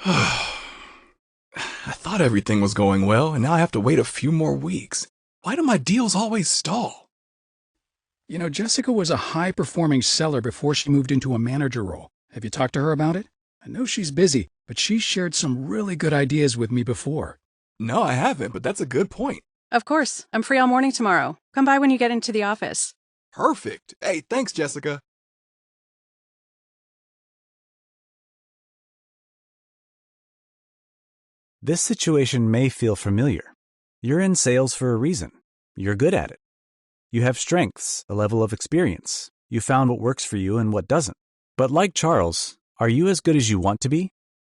I thought everything was going well, and now I have to wait a few more weeks. Why do my deals always stall? You know, Jessica was a high-performing seller before she moved into a manager role. Have you talked to her about it? I know she's busy, but she shared some really good ideas with me before. No, I haven't, but that's a good point. Of course. I'm free all morning tomorrow. Come by when you get into the office. Perfect. Hey, thanks, Jessica. This situation may feel familiar. You're in sales for a reason. You're good at it. You have strengths, a level of experience. You found what works for you and what doesn't. But like Charles, are you as good as you want to be?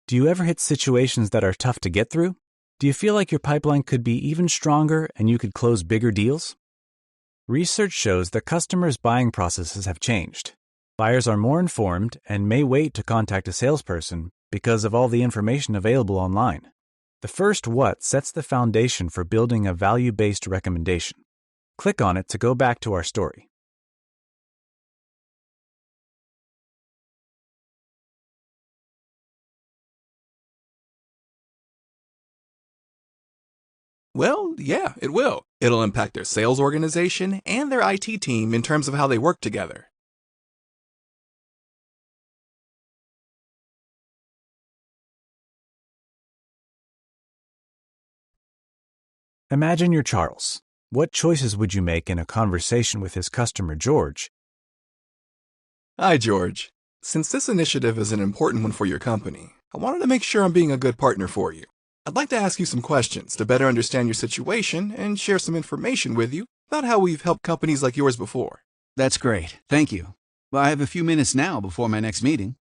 Do you ever hit situations that are tough to get through? Do you feel like your pipeline could be even stronger and you could close bigger deals? Research shows that customers' buying processes have changed. Buyers are more informed and may wait to contact a salesperson because of all the information available online. The first what sets the foundation for building a value-based recommendation. Click on it to go back to our story. Well, yeah, it will. It'll impact their sales organization and their IT team in terms of how they work together. Imagine you're Charles. What choices would you make in a conversation with his customer, George? Hi, George. Since this initiative is an important one for your company, I wanted to make sure I'm being a good partner for you. I'd like to ask you some questions to better understand your situation and share some information with you about how we've helped companies like yours before. That's great. Thank you. Well, I have a few minutes now before my next meeting.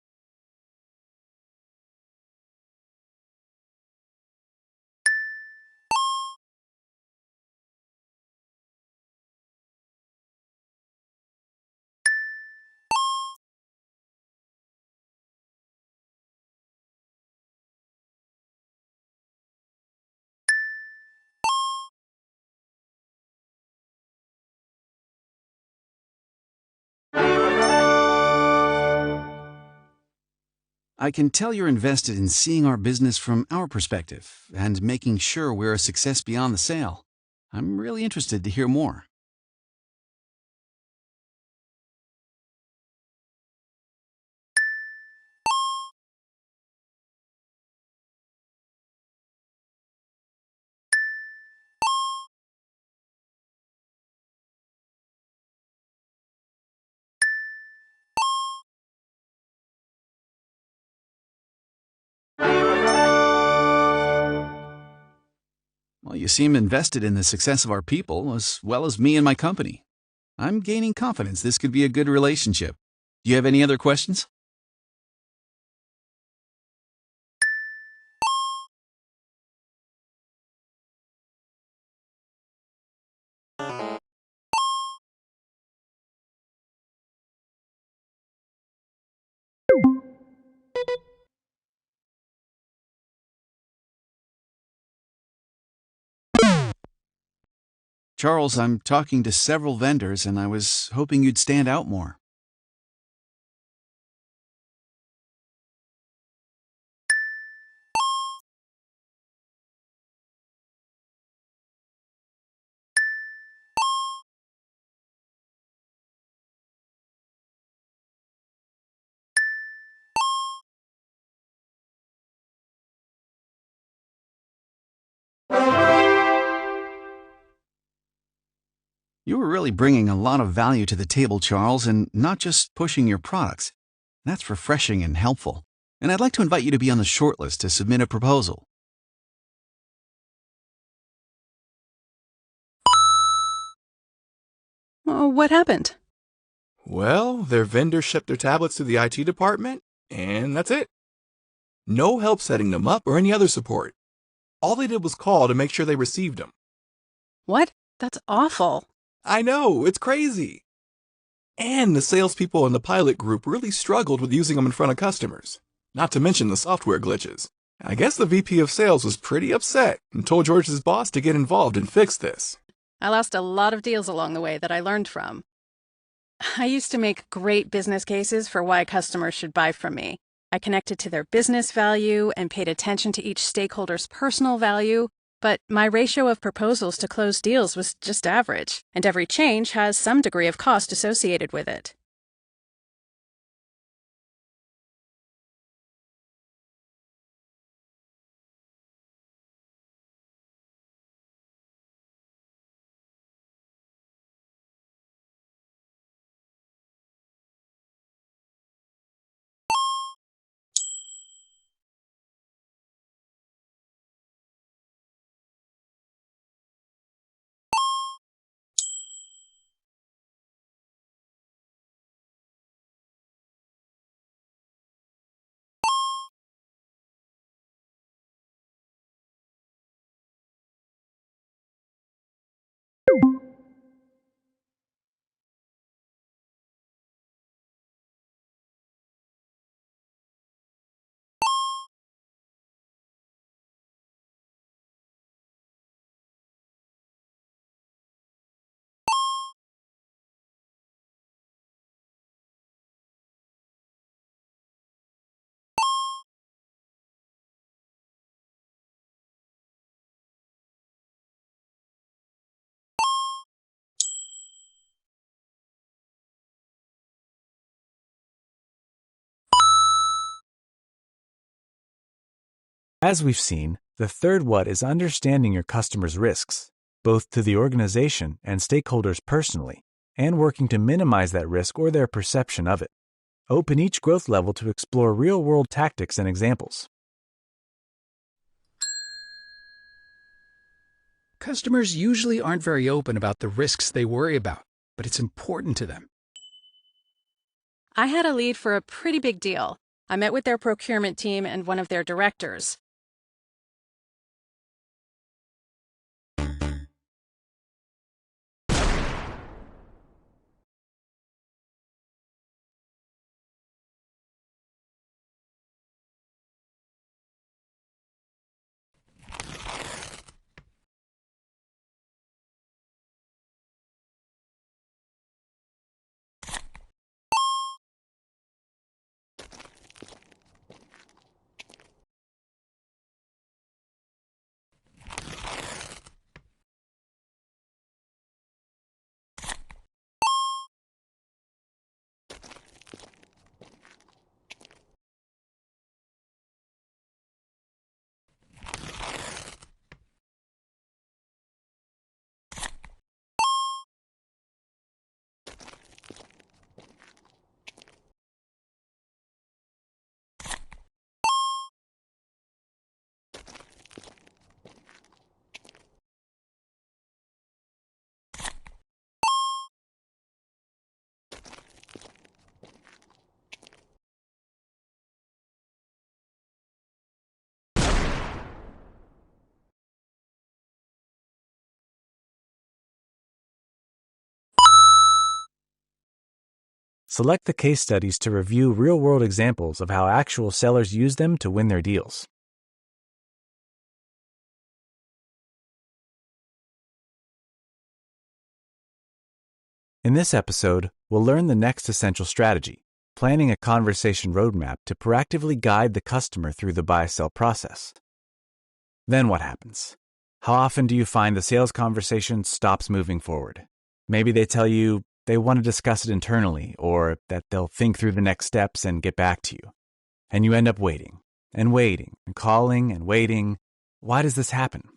I can tell you're invested in seeing our business from our perspective and making sure we're a success beyond the sale. I'm really interested to hear more. Well, you seem invested in the success of our people as well as me and my company. I'm gaining confidence this could be a good relationship. Do you have any other questions? Charles, I'm talking to several vendors and I was hoping you'd stand out more. You were really bringing a lot of value to the table, Charles, and not just pushing your products. That's refreshing and helpful. And I'd like to invite you to be on the shortlist to submit a proposal. Oh, what happened? Well, their vendor shipped their tablets to the IT department, and that's it. No help setting them up or any other support. All they did was call to make sure they received them. What? That's awful. I know, it's crazy. And the salespeople in the pilot group really struggled with using them in front of customers, not to mention the software glitches. I guess the VP of sales was pretty upset and told George's boss to get involved and fix this. I lost a lot of deals along the way that I learned from. I used to make great business cases for why customers should buy from me. I connected to their business value and paid attention to each stakeholder's personal value, but my ratio of proposals to close deals was just average, and every change has some degree of cost associated with it. As we've seen, the third what is understanding your customers' risks, both to the organization and stakeholders personally, and working to minimize that risk or their perception of it. Open each growth level to explore real-world tactics and examples. Customers usually aren't very open about the risks they worry about, but it's important to them. I had a lead for a pretty big deal. I met with their procurement team and one of their directors. Select the case studies to review real-world examples of how actual sellers use them to win their deals. In this episode, we'll learn the next essential strategy, planning a conversation roadmap to proactively guide the customer through the buy-sell process. Then what happens? How often do you find the sales conversation stops moving forward? Maybe they tell you they want to discuss it internally, or that they'll think through the next steps and get back to you. And you end up waiting, and waiting, and calling, and waiting. Why does this happen?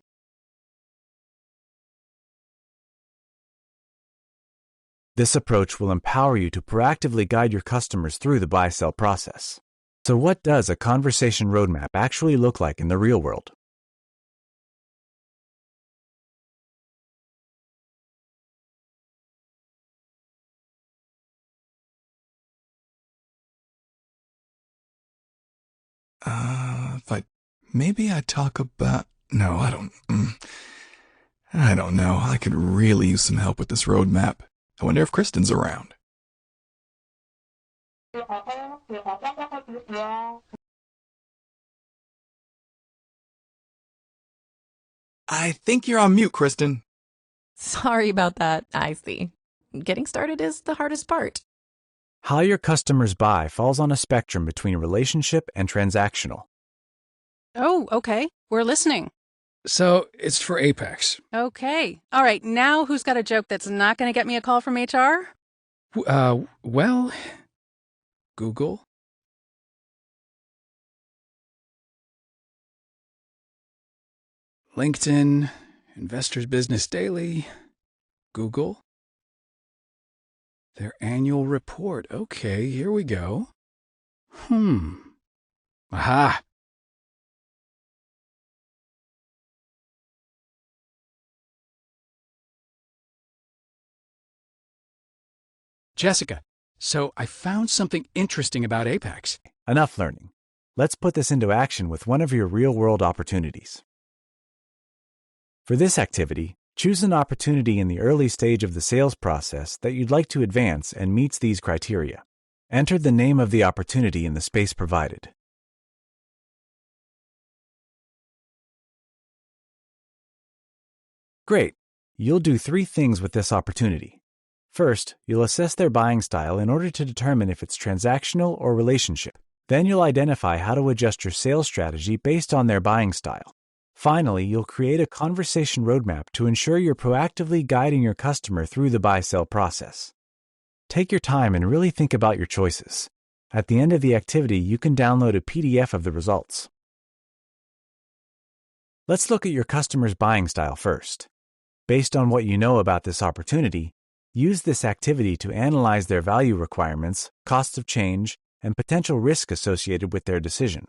This approach will empower you to proactively guide your customers through the buy-sell process. So what does a conversation roadmap actually look like in the real world? Maybe I talk about... No, I don't know. I could really use some help with this roadmap. I wonder if Kristen's around. I think you're on mute, Kristen. Sorry about that. I see. Getting started is the hardest part. How your customers buy falls on a spectrum between relationship and transactional. Oh, okay. We're listening. So it's for Apex. Okay. All right, now who's got a joke that's not going to get me a call from HR? Well, Google. LinkedIn, Investors Business Daily, Google. Their annual report. Okay, here we go. Aha! Jessica, so I found something interesting about Apex. Enough learning. Let's put this into action with one of your real-world opportunities. For this activity, choose an opportunity in the early stage of the sales process that you'd like to advance and meets these criteria. Enter the name of the opportunity in the space provided. Great! You'll do 3 things with this opportunity. First, you'll assess their buying style in order to determine if it's transactional or relationship. Then you'll identify how to adjust your sales strategy based on their buying style. Finally, you'll create a conversation roadmap to ensure you're proactively guiding your customer through the buy-sell process. Take your time and really think about your choices. At the end of the activity, you can download a PDF of the results. Let's look at your customer's buying style first. Based on what you know about this opportunity, use this activity to analyze their value requirements, costs of change, and potential risk associated with their decision.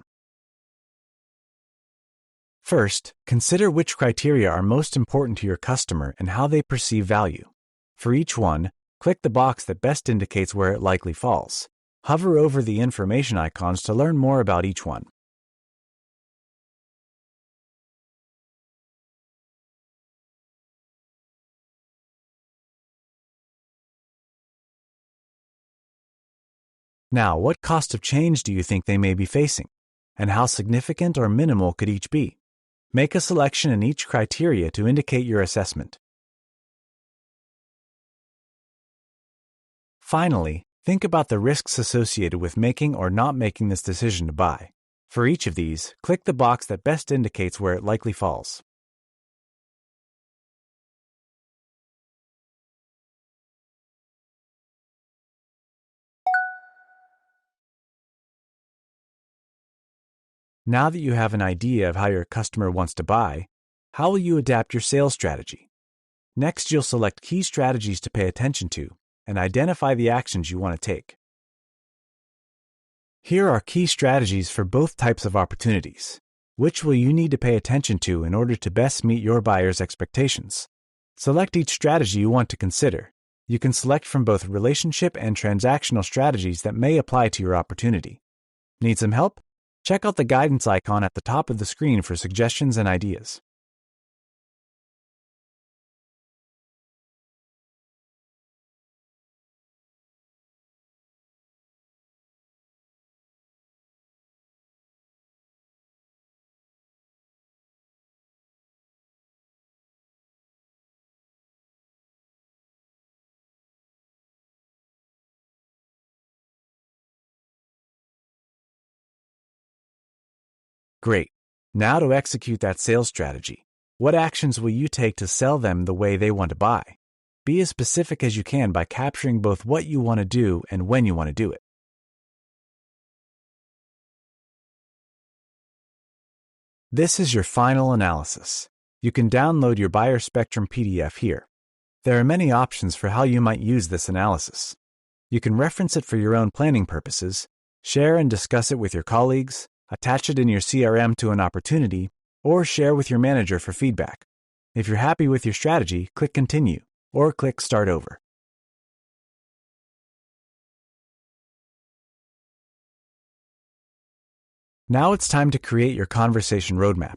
First, consider which criteria are most important to your customer and how they perceive value. For each one, click the box that best indicates where it likely falls. Hover over the information icons to learn more about each one. Now, what cost of change do you think they may be facing? And how significant or minimal could each be? Make a selection in each criteria to indicate your assessment. Finally, think about the risks associated with making or not making this decision to buy. For each of these, click the box that best indicates where it likely falls. Now that you have an idea of how your customer wants to buy, how will you adapt your sales strategy? Next, you'll select key strategies to pay attention to and identify the actions you want to take. Here are key strategies for both types of opportunities. Which will you need to pay attention to in order to best meet your buyer's expectations? Select each strategy you want to consider. You can select from both relationship and transactional strategies that may apply to your opportunity. Need some help? Check out the guidance icon at the top of the screen for suggestions and ideas. Great. Now to execute that sales strategy. What actions will you take to sell them the way they want to buy? Be as specific as you can by capturing both what you want to do and when you want to do it. This is your final analysis. You can download your Buyer Spectrum PDF here. There are many options for how you might use this analysis. You can reference it for your own planning purposes, share and discuss it with your colleagues, attach it in your CRM to an opportunity, or share with your manager for feedback. If you're happy with your strategy, click Continue, or click Start Over. Now it's time to create your conversation roadmap.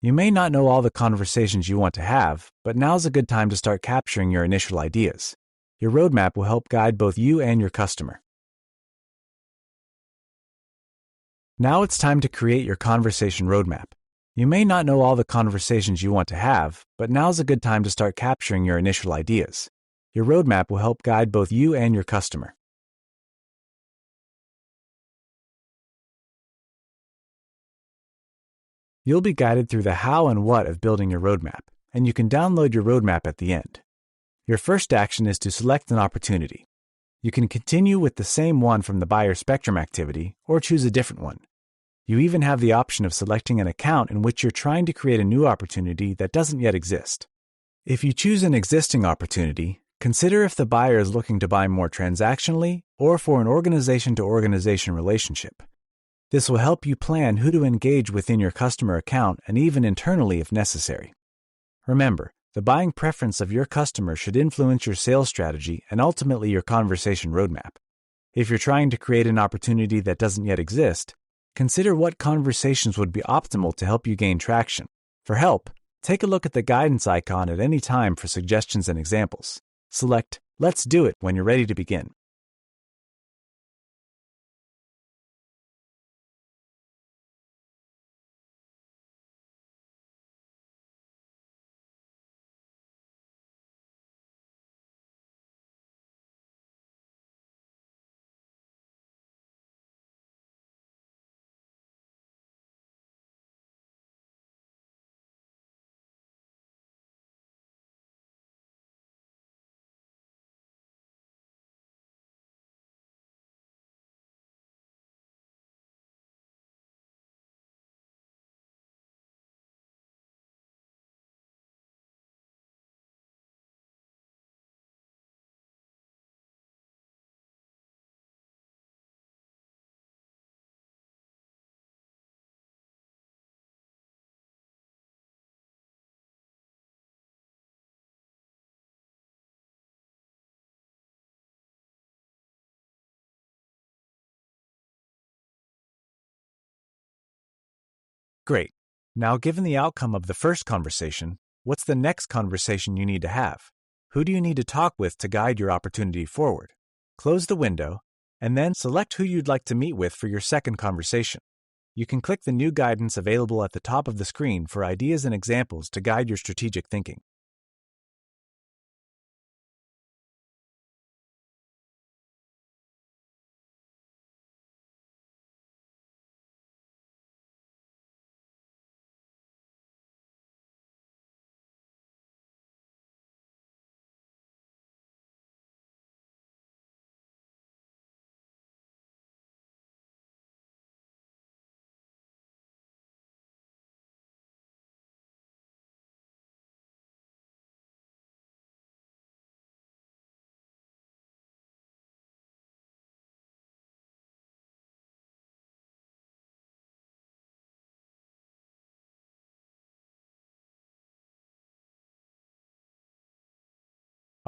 You may not know all the conversations you want to have, but now's a good time to start capturing your initial ideas. Your roadmap will help guide both you and your customer. Now it's time to create your conversation roadmap. You may not know all the conversations you want to have, but now's a good time to start capturing your initial ideas. Your roadmap will help guide both you and your customer. You'll be guided through the how and what of building your roadmap, and you can download your roadmap at the end. Your first action is to select an opportunity. You can continue with the same one from the buyer spectrum activity or choose a different one. You even have the option of selecting an account in which you're trying to create a new opportunity that doesn't yet exist. If you choose an existing opportunity, consider if the buyer is looking to buy more transactionally or for an organization-to-organization relationship. This will help you plan who to engage within your customer account and even internally if necessary. Remember, the buying preference of your customer should influence your sales strategy and ultimately your conversation roadmap. If you're trying to create an opportunity that doesn't yet exist, consider what conversations would be optimal to help you gain traction. For help, take a look at the guidance icon at any time for suggestions and examples. Select Let's Do It when you're ready to begin. Great. Now, given the outcome of the first conversation, what's the next conversation you need to have? Who do you need to talk with to guide your opportunity forward? Close the window, and then select who you'd like to meet with for your second conversation. You can click the new guidance available at the top of the screen for ideas and examples to guide your strategic thinking.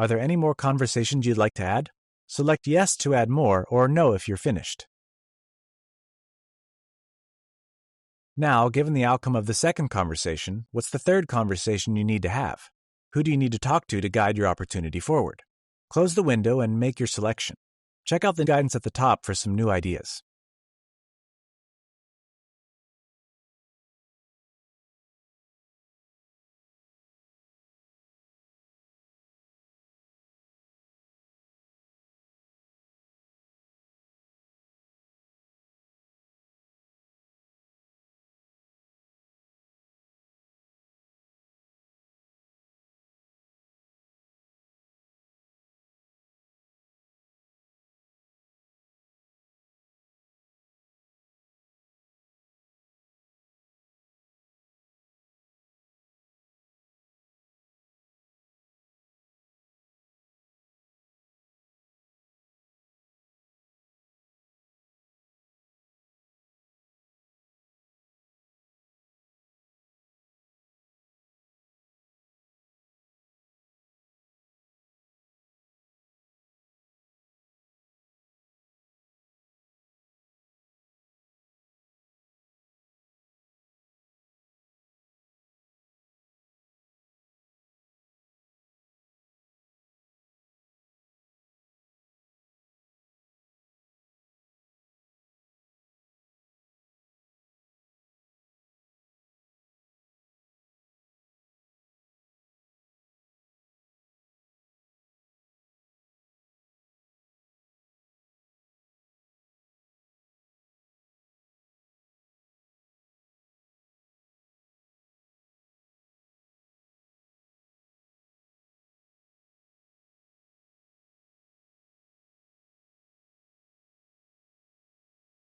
Are there any more conversations you'd like to add? Select Yes to add more or No if you're finished. Now, given the outcome of the second conversation, what's the third conversation you need to have? Who do you need to talk to guide your opportunity forward? Close the window and make your selection. Check out the guidance at the top for some new ideas.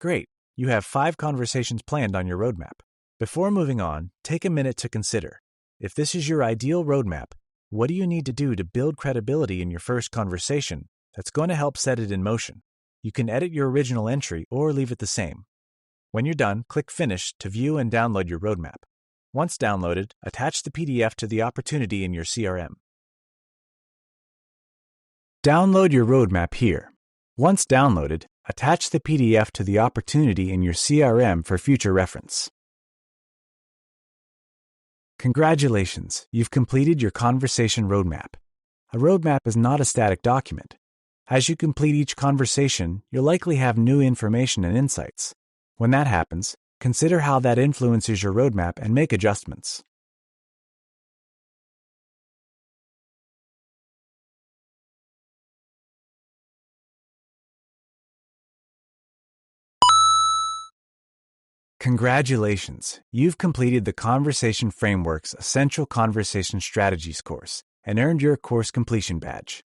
Great. You have 5 conversations planned on your roadmap. Before moving on, take a minute to consider. If this is your ideal roadmap, what do you need to do to build credibility in your first conversation that's going to help set it in motion? You can edit your original entry or leave it the same. When you're done, click Finish to view and download your roadmap. Once downloaded, attach the PDF to the opportunity in your CRM. Download your roadmap here. Once downloaded, attach the PDF to the opportunity in your CRM for future reference. Congratulations, you've completed your conversation roadmap. A roadmap is not a static document. As you complete each conversation, you'll likely have new information and insights. When that happens, consider how that influences your roadmap and make adjustments. Congratulations! You've completed the Conversation Framework's Essential Conversation Strategies course and earned your course completion badge.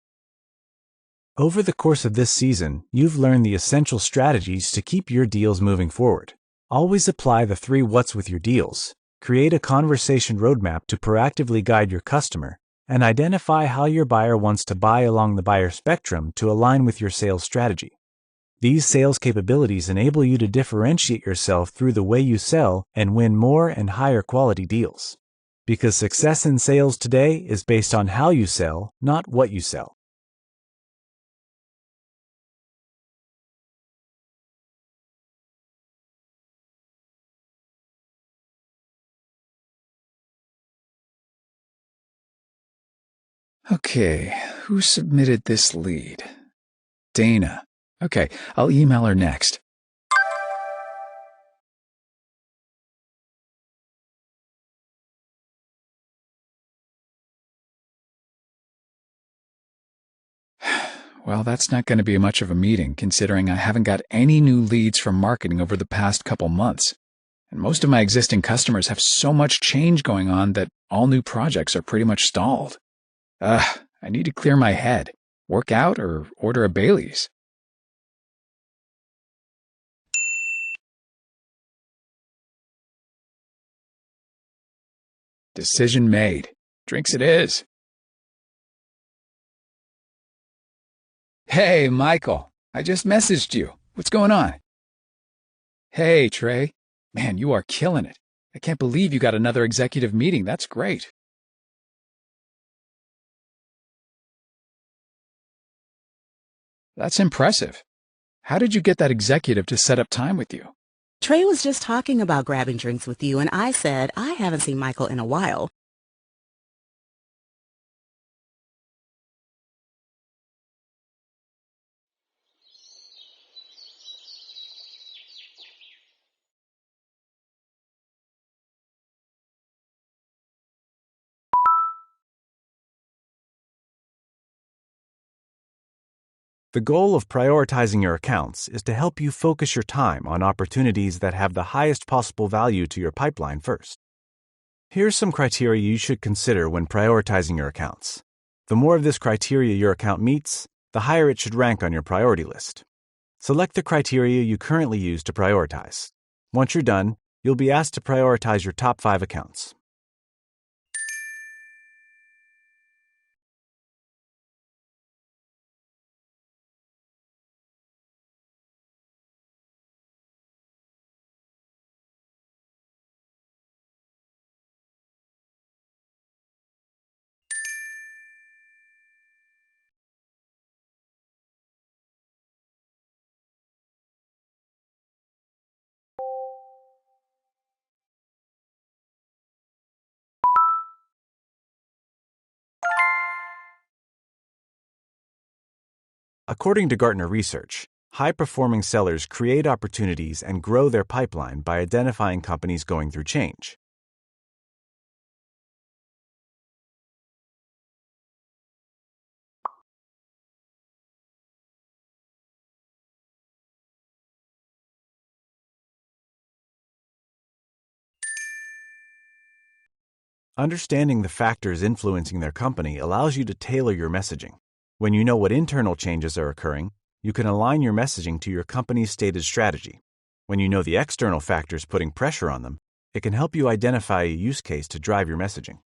Over the course of this season, you've learned the essential strategies to keep your deals moving forward. Always apply the 3 what's with your deals. Create a conversation roadmap to proactively guide your customer, and identify how your buyer wants to buy along the buyer spectrum to align with your sales strategy. These sales capabilities enable you to differentiate yourself through the way you sell and win more and higher quality deals. Because success in sales today is based on how you sell, not what you sell. Okay, who submitted this lead? Dana. Okay, I'll email her next. Well, that's not going to be much of a meeting, considering I haven't got any new leads from marketing over the past couple months. And most of my existing customers have so much change going on that all new projects are pretty much stalled. I need to clear my head, work out, or order a Bailey's. Decision made. Drinks it is. Hey, Michael. I just messaged you. What's going on? Hey, Trey. Man, you are killing it. I can't believe you got another executive meeting. That's great. That's impressive. How did you get that executive to set up time with you? Trey was just talking about grabbing drinks with you, and I said I haven't seen Michael in a while. The goal of prioritizing your accounts is to help you focus your time on opportunities that have the highest possible value to your pipeline first. Here's some criteria you should consider when prioritizing your accounts. The more of this criteria your account meets, the higher it should rank on your priority list. Select the criteria you currently use to prioritize. Once you're done, you'll be asked to prioritize your top 5 accounts. According to Gartner Research, high-performing sellers create opportunities and grow their pipeline by identifying companies going through change. Understanding the factors influencing their company allows you to tailor your messaging. When you know what internal changes are occurring, you can align your messaging to your company's stated strategy. When you know the external factors putting pressure on them, it can help you identify a use case to drive your messaging.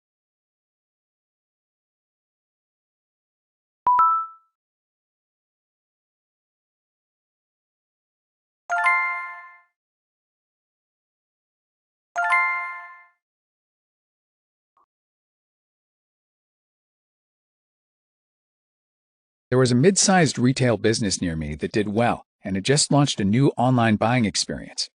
There was a mid-sized retail business near me that did well, and it just launched a new online buying experience.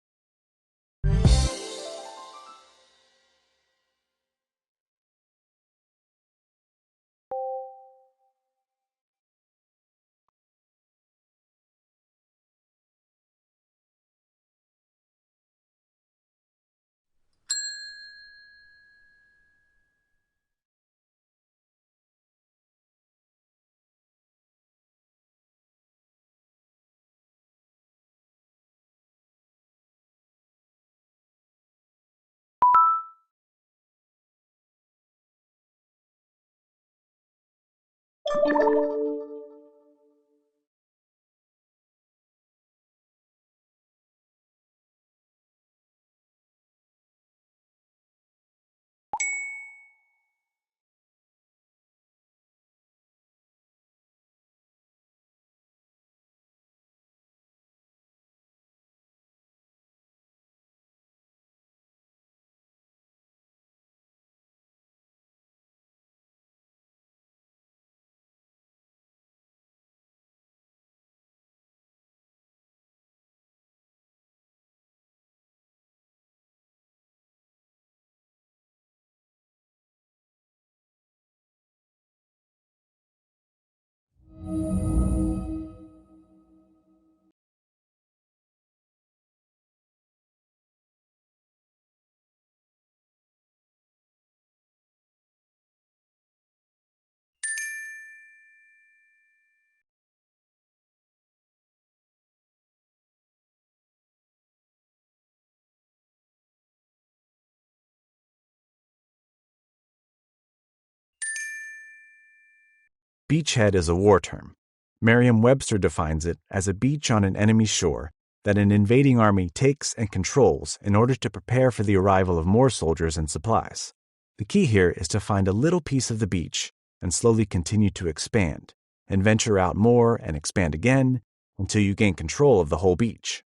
Beachhead is a war term. Merriam-Webster defines it as a beach on an enemy shore that an invading army takes and controls in order to prepare for the arrival of more soldiers and supplies. The key here is to find a little piece of the beach and slowly continue to expand, and venture out more and expand again until you gain control of the whole beach.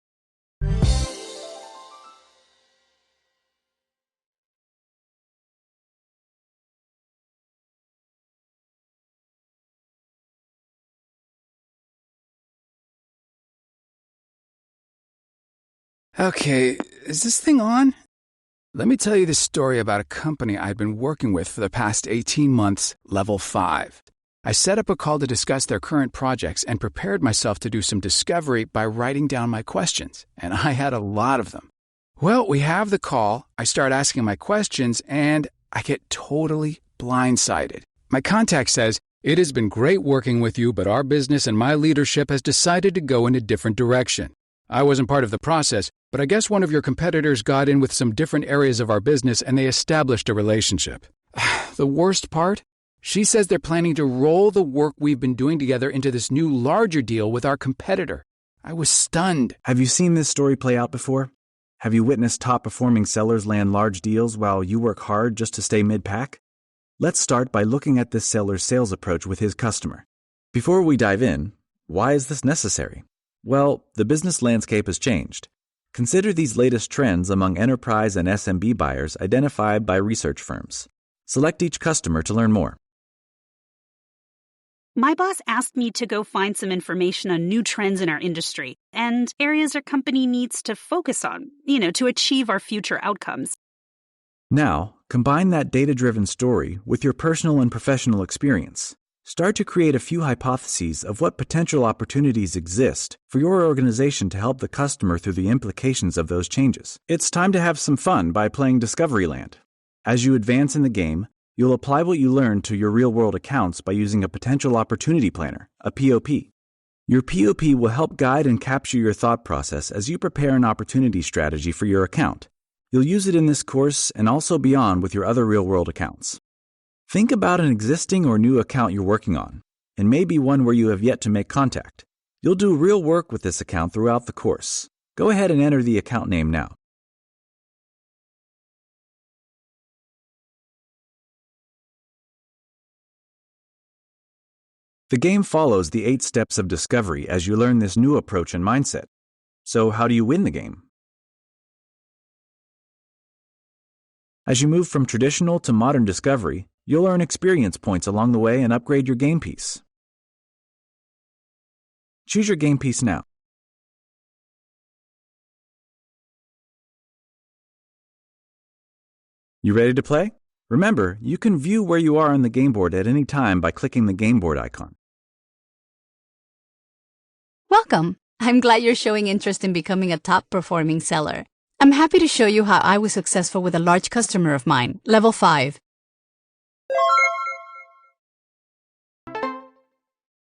Okay, is this thing on? Let me tell you this story about a company I'd been working with for the past 18 months, level 5. I set up a call to discuss their current projects and prepared myself to do some discovery by writing down my questions, and I had a lot of them. Well, we have the call, I start asking my questions, and I get totally blindsided. My contact says, "It has been great working with you, but our business and my leadership has decided to go in a different direction. I wasn't part of the process, but I guess one of your competitors got in with some different areas of our business and they established a relationship." The worst part? She says they're planning to roll the work we've been doing together into this new larger deal with our competitor. I was stunned. Have you seen this story play out before? Have you witnessed top-performing sellers land large deals while you work hard just to stay mid-pack? Let's start by looking at this seller's sales approach with his customer. Before we dive in, why is this necessary? Well, the business landscape has changed. Consider these latest trends among enterprise and SMB buyers identified by research firms. Select each customer to learn more. My boss asked me to go find some information on new trends in our industry and areas our company needs to focus on, to achieve our future outcomes. Now, combine that data-driven story with your personal and professional experience. Start to create a few hypotheses of what potential opportunities exist for your organization to help the customer through the implications of those changes. It's time to have some fun by playing Discoveryland. As you advance in the game, you'll apply what you learned to your real-world accounts by using a potential opportunity planner, a POP. Your POP will help guide and capture your thought process as you prepare an opportunity strategy for your account. You'll use it in this course and also beyond with your other real-world accounts. Think about an existing or new account you're working on, and maybe one where you have yet to make contact. You'll do real work with this account throughout the course. Go ahead and enter the account name now. The game follows the 8 steps of discovery as you learn this new approach and mindset. So how do you win the game? As you move from traditional to modern discovery, you'll earn experience points along the way and upgrade your game piece. Choose your game piece now. You ready to play? Remember, you can view where you are on the game board at any time by clicking the game board icon. Welcome. I'm glad you're showing interest in becoming a top-performing seller. I'm happy to show you how I was successful with a large customer of mine, level 5.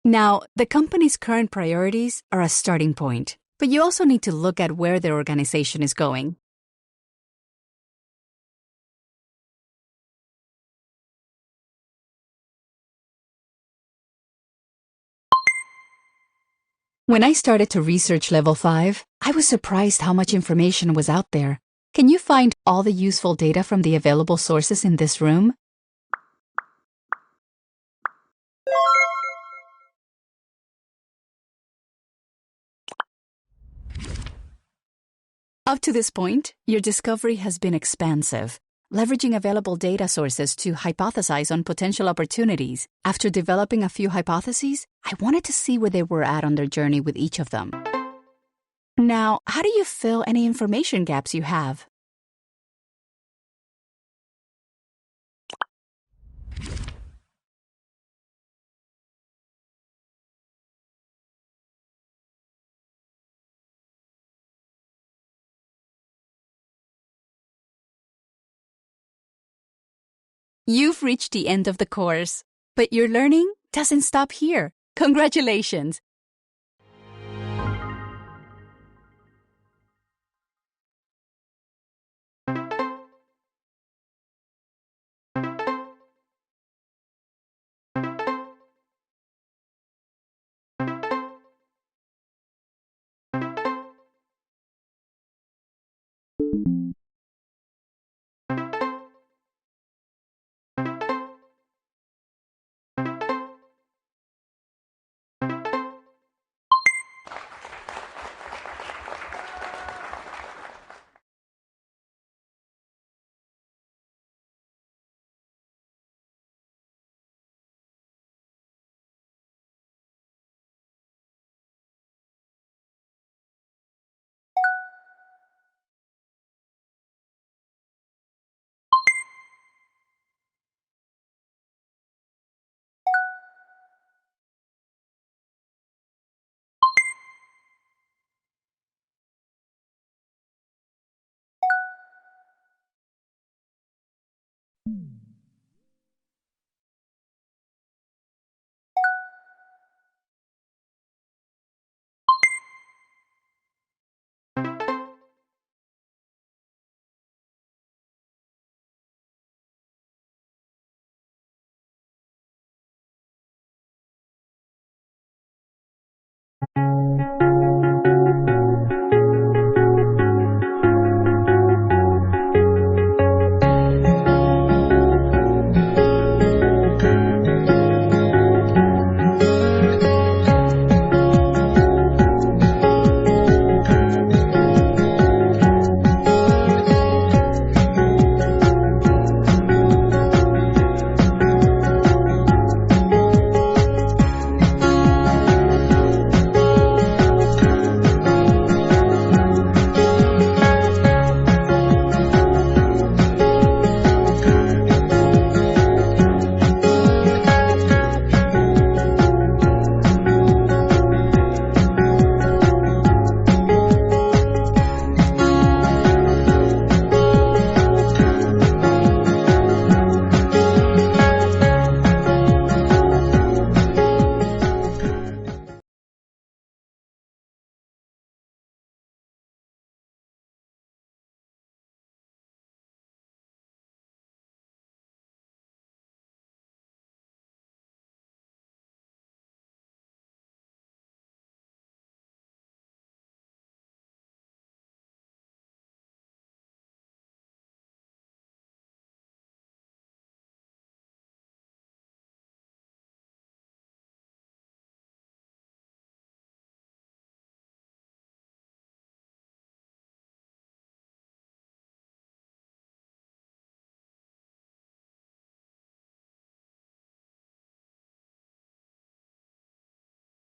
Now, the company's current priorities are a starting point, but you also need to look at where their organization is going. When I started to research level 5, I was surprised how much information was out there. Can you find all the useful data from the available sources in this room? Up to this point, your discovery has been expansive, leveraging available data sources to hypothesize on potential opportunities. After developing a few hypotheses, I wanted to see where they were at on their journey with each of them. Now, how do you fill any information gaps you have? You've reached the end of the course, but your learning doesn't stop here. Congratulations!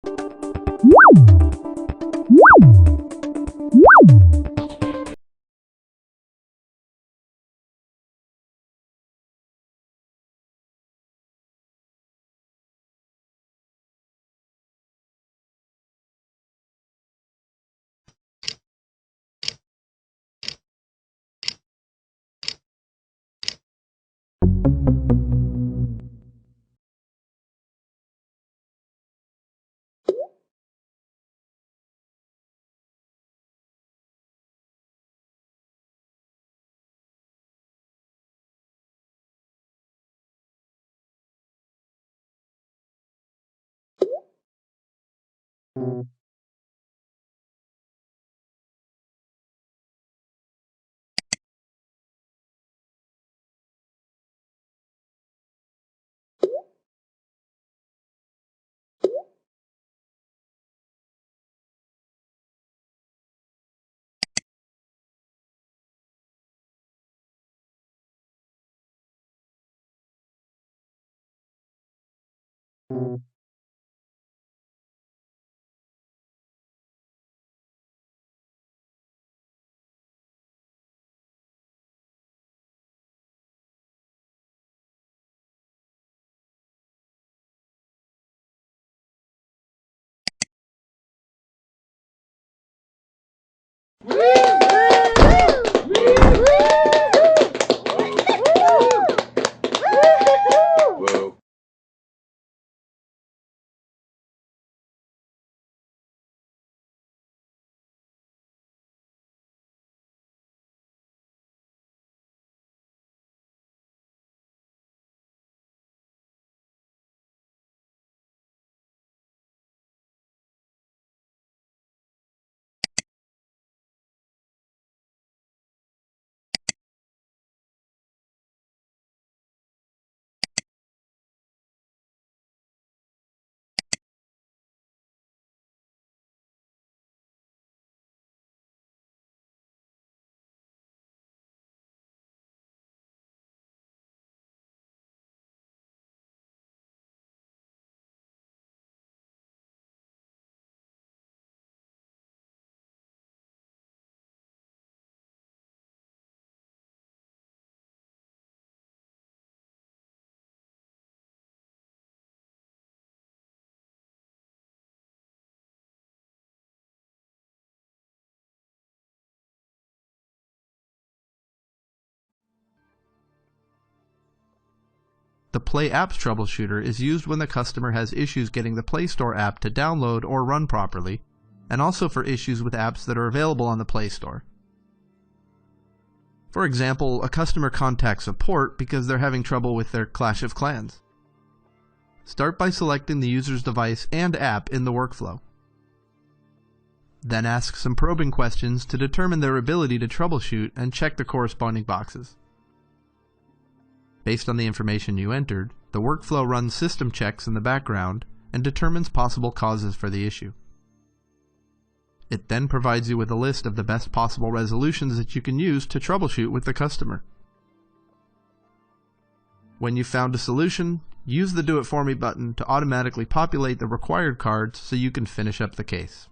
Whoa. The Play Apps Troubleshooter is used when the customer has issues getting the Play Store app to download or run properly, and also for issues with apps that are available on the Play Store. For example, a customer contacts support because they're having trouble with their Clash of Clans. Start by selecting the user's device and app in the workflow. Then ask some probing questions to determine their ability to troubleshoot and check the corresponding boxes. Based on the information you entered, the workflow runs system checks in the background and determines possible causes for the issue. It then provides you with a list of the best possible resolutions that you can use to troubleshoot with the customer. When you've found a solution, use the Do It For Me button to automatically populate the required cards so you can finish up the case.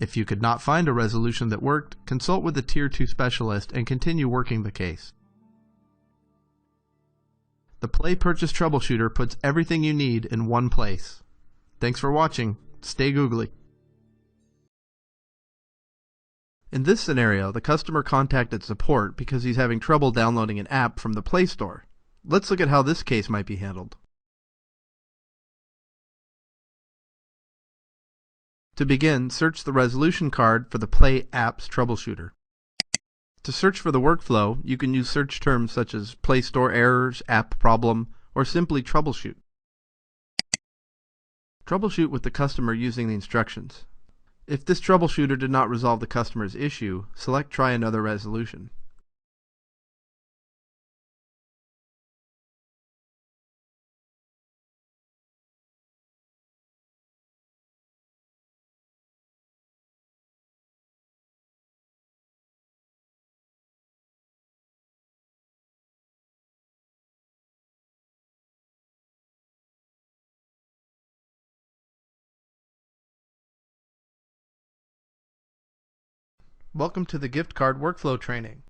If you could not find a resolution that worked, consult with a Tier 2 specialist and continue working the case. The Play Purchase Troubleshooter puts everything you need in one place. Thanks for watching. Stay googly. In this scenario, the customer contacted support because he's having trouble downloading an app from the Play Store. Let's look at how this case might be handled. To begin, search the resolution card for the Play Apps Troubleshooter. To search for the workflow, you can use search terms such as Play Store errors, app problem, or simply troubleshoot. Troubleshoot with the customer using the instructions. If this troubleshooter did not resolve the customer's issue, select Try Another Resolution. Welcome to the gift card workflow training.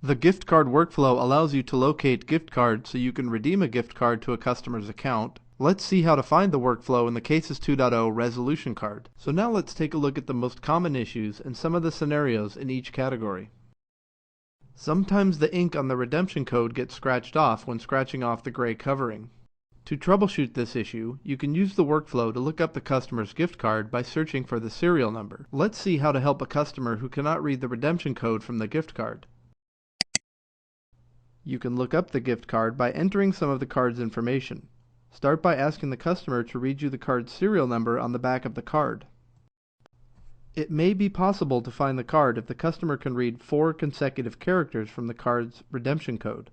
The gift card workflow allows you to locate gift cards so you can redeem a gift card to a customer's account. Let's see how to find the workflow in the Cases 2.0 resolution card. So now let's take a look at the most common issues and some of the scenarios in each category. Sometimes the ink on the redemption code gets scratched off when scratching off the gray covering. To troubleshoot this issue, you can use the workflow to look up the customer's gift card by searching for the serial number. Let's see how to help a customer who cannot read the redemption code from the gift card. You can look up the gift card by entering some of the card's information. Start by asking the customer to read you the card's serial number on the back of the card. It may be possible to find the card if the customer can read 4 consecutive characters from the card's redemption code.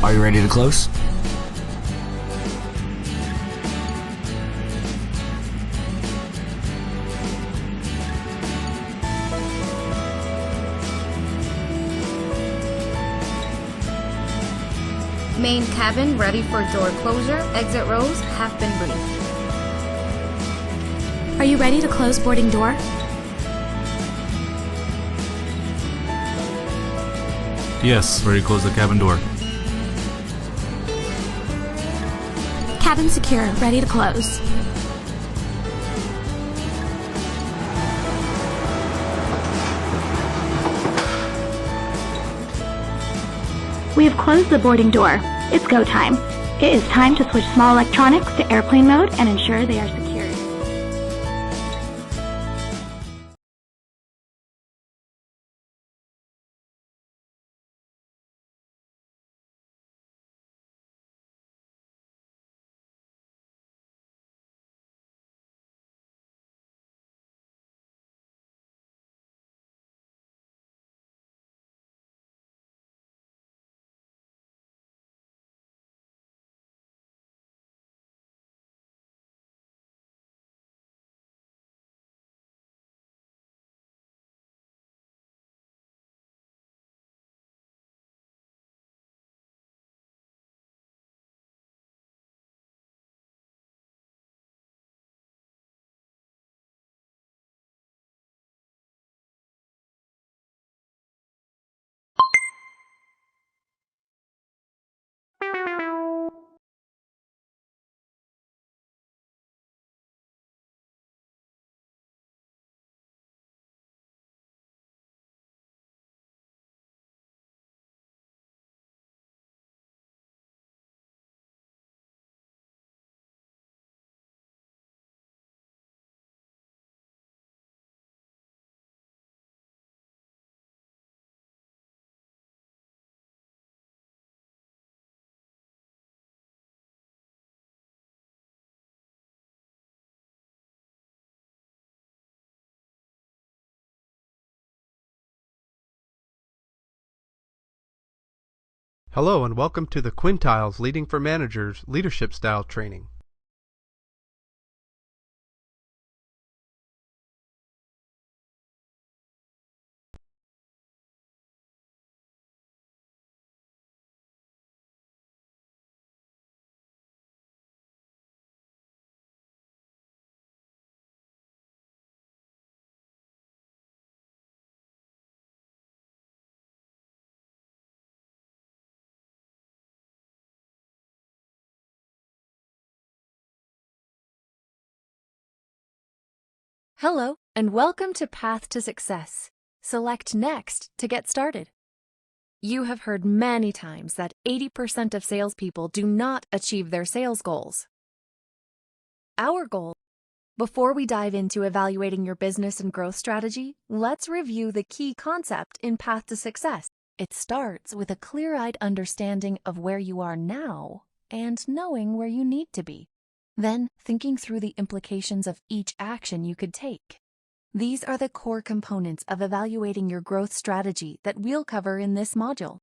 Are you ready to close? Main cabin ready for door closure. Exit rows have been briefed. Are you ready to close boarding door? Yes, ready to close the cabin door. Cabin secure, ready to close. We have closed the boarding door. It's go time. It is time to switch small electronics to airplane mode and ensure they are secured. Hello and welcome to the Quintiles Leading for Managers Leadership Style Training. Hello, and welcome to Path to Success. Select Next to get started. You have heard many times that 80% of salespeople do not achieve their sales goals. Our goal. Before we dive into evaluating your business and growth strategy, let's review the key concept in Path to Success. It starts with a clear-eyed understanding of where you are now and knowing where you need to be. Then, thinking through the implications of each action you could take. These are the core components of evaluating your growth strategy that we'll cover in this module.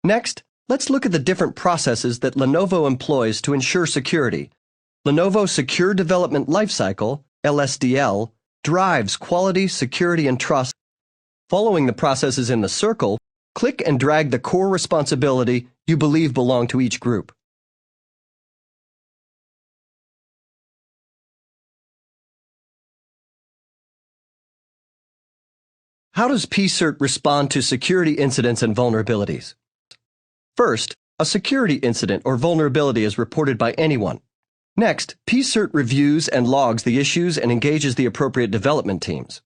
Next, let's look at the different processes that Lenovo employs to ensure security. Lenovo Secure Development Lifecycle, LSDL, drives quality, security, and trust. Following the processes in the circle, click and drag the core responsibility you believe belong to each group. How does PCERT respond to security incidents and vulnerabilities? First, a security incident or vulnerability is reported by anyone. Next, PCERT reviews and logs the issues and engages the appropriate development teams.